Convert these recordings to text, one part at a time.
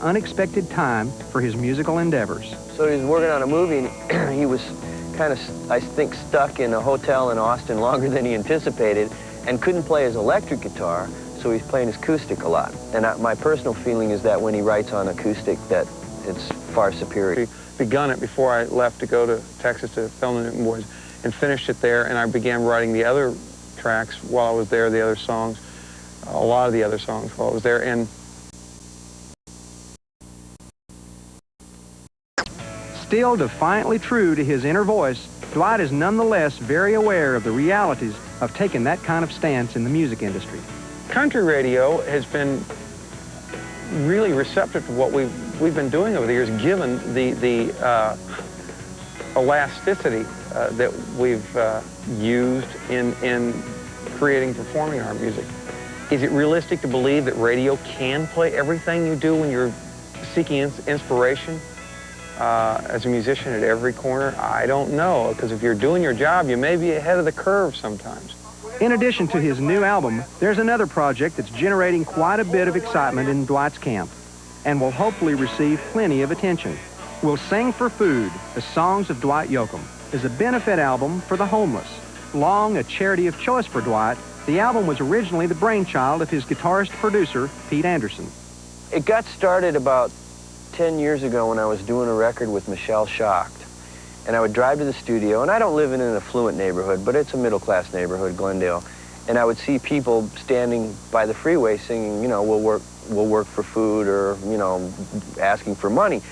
unexpected time for his musical endeavors. So he was working on a movie, and he was kind of, I think, stuck in a hotel in Austin longer than he anticipated and couldn't play his electric guitar, so he's playing his acoustic a lot. And my personal feeling is that when he writes on acoustic, that it's far superior. Begun it before I left to go to Texas to film the Newton Boys, and finished it there, and I began writing the other tracks while I was there, the other songs, a lot of the other songs while I was there. And still defiantly true to his inner voice, Dwight is nonetheless very aware of the realities of taking that kind of stance in the music industry. Country radio has been really receptive to what we've been doing over the years, given the elasticity that we've used in creating, performing our music. Is it realistic to believe that radio can play everything you do when you're seeking inspiration as a musician at every corner? I don't know, because if you're doing your job, you may be ahead of the curve sometimes. In addition to his new album, there's another project that's generating quite a bit of excitement in Dwight's camp and will hopefully receive plenty of attention. We'll Sing for Food, the Songs of Dwight Yoakam, is a benefit album for the homeless. Long a charity of choice for Dwight, the album was originally the brainchild of his guitarist-producer, Pete Anderson. It got started about 10 years ago when I was doing a record with Michelle Shocked. And I would drive to the studio, and I don't live in an affluent neighborhood, but it's a middle-class neighborhood, Glendale. And I would see people standing by the freeway singing, you know, we'll work for food, or, you know, asking for money.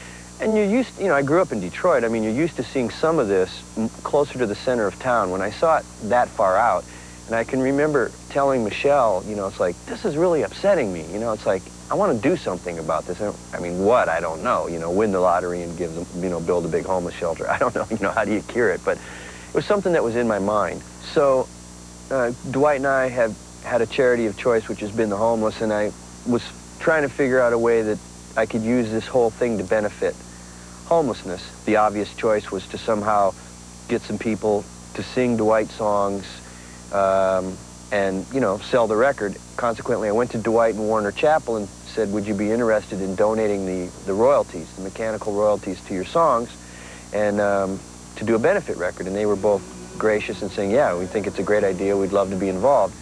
And you're used, you know, I grew up in Detroit. I mean, you're used to seeing some of this closer to the center of town. When I saw it that far out, and I can remember telling Michelle, you know, it's like, this is really upsetting me. You know, it's like, I want to do something about this. I mean, what? I don't know. You know, win the lottery and give them, you know, build a big homeless shelter. I don't know, you know, how do you cure it? But it was something that was in my mind. So Dwight and I have had a charity of choice, which has been the homeless, and I was trying to figure out a way that I could use this whole thing to benefit homelessness. The obvious choice was to somehow get some people to sing Dwight songs and, you know, sell the record. Consequently, I went to Dwight and Warner Chappell and said, would you be interested in donating the royalties, the mechanical royalties to your songs, and to do a benefit record? And they were both gracious and saying, yeah, we think it's a great idea, we'd love to be involved.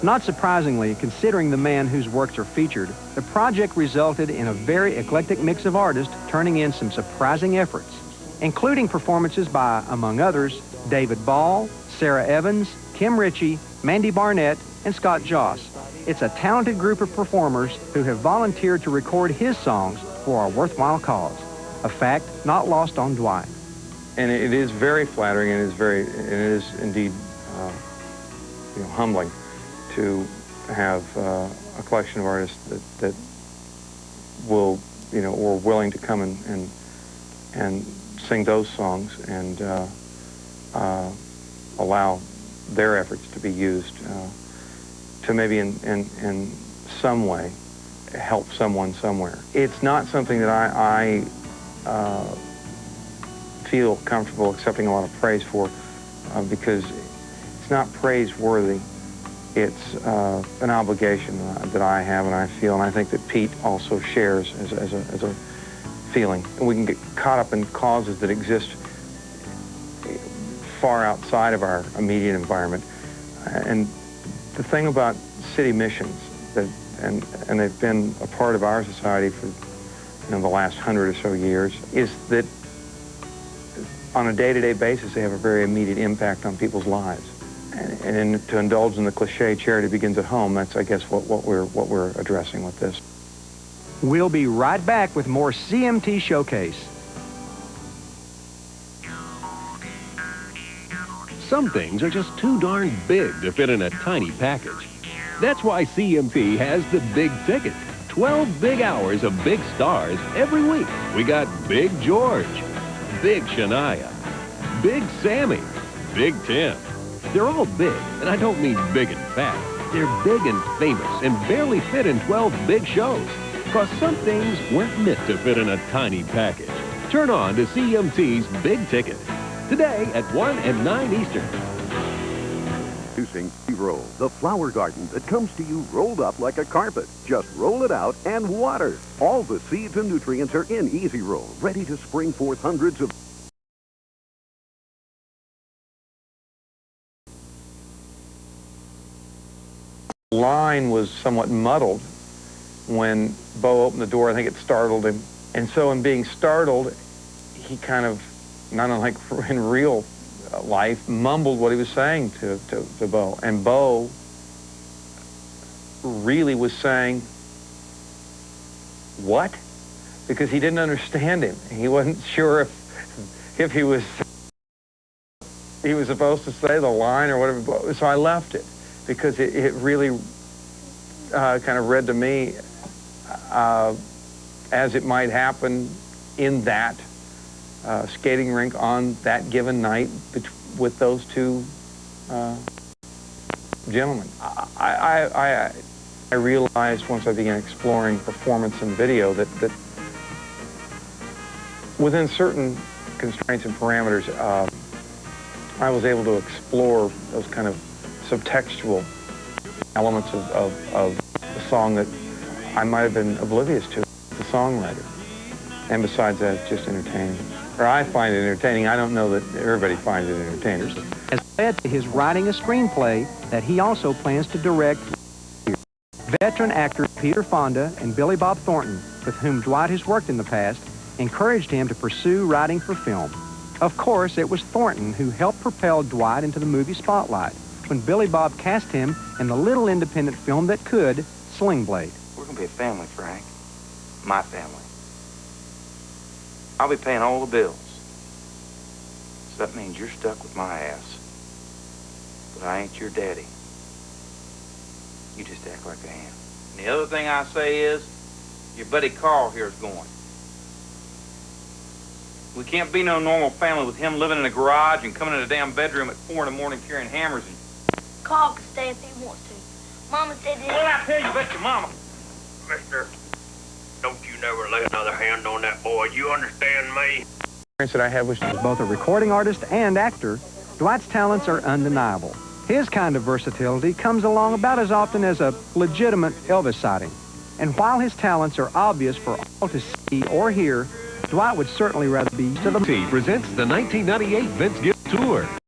Not surprisingly, considering the man whose works are featured, the project resulted in a very eclectic mix of artists turning in some surprising efforts, including performances by, among others, David Ball, Sarah Evans, Kim Ritchie, Mandy Barnett, and Scott Joss. It's a talented group of performers who have volunteered to record his songs for a worthwhile cause, a fact not lost on Dwight. And it is very flattering, and it is indeed you know, humbling to have a collection of artists that will, you know, or willing to come and sing those songs and allow their efforts to be used to maybe in some way help someone somewhere. It's not something that I feel comfortable accepting a lot of praise for because it's not praiseworthy. It's an obligation that I have, and I feel, and I think that Pete also shares as a feeling. And we can get caught up in causes that exist far outside of our immediate environment. And the thing about city missions, and they've been a part of our society for, you know, the last 100 or so years, is that on a day-to-day basis they have a very immediate impact on people's lives. And to indulge in the cliche, charity begins at home, that's, I guess, what we're addressing with this. We'll be right back with more CMT Showcase. Some things are just too darn big to fit in a tiny package. That's why CMT has the Big Ticket. 12 big hours of big stars every week. We got Big George, Big Shania, Big Sammy, Big Tim. They're all big, and I don't mean big and fat. They're big and famous and barely fit in 12 big shows. Because some things weren't meant to fit in a tiny package. Turn on to CMT's Big Ticket. Today at 1 and 9 Eastern. Introducing Roll, the flower garden that comes to you rolled up like a carpet. Just roll it out and water. All the seeds and nutrients are in Easy Roll, ready to spring forth hundreds of... The line was somewhat muddled when Bo opened the door. I think it startled him. And so in being startled, he kind of, not unlike in real life, mumbled what he was saying to Bo. And Bo really was saying, what? Because he didn't understand him. He wasn't sure if he was supposed to say the line or whatever. So I left it because it really kind of read to me as it might happen in that skating rink on that given night with those two gentlemen. I realized once I began exploring performance and video that within certain constraints and parameters, I was able to explore those kind of subtextual elements of the song that I might have been oblivious to, the songwriter. And besides that, it's just entertaining. Or I find it entertaining. I don't know that everybody finds it entertaining. Has led to his writing a screenplay that he also plans to direct. Veteran actors Peter Fonda and Billy Bob Thornton, with whom Dwight has worked in the past, encouraged him to pursue writing for film. Of course, it was Thornton who helped propel Dwight into the movie spotlight when Billy Bob cast him in the little independent film that could, Sling Blade. We're going to be a family, Frank. My family. I'll be paying all the bills. So that means you're stuck with my ass. But I ain't your daddy. You just act like I am. And the other thing I say is, your buddy Carl here is going. We can't be no normal family with him living in a garage and coming in a damn bedroom at 4 in the morning carrying hammers and... Carl can stay if he wants to. Mama said that... Well, I tell you about your mama. Mister, don't you never lay another hand on that boy. You understand me? Experience that I had was As both a recording artist and actor, Dwight's talents are undeniable. His kind of versatility comes along about as often as a legitimate Elvis sighting. And while his talents are obvious for all to see or hear, Dwight would certainly rather be to the... CMT presents the 1998 Vince Gill Tour.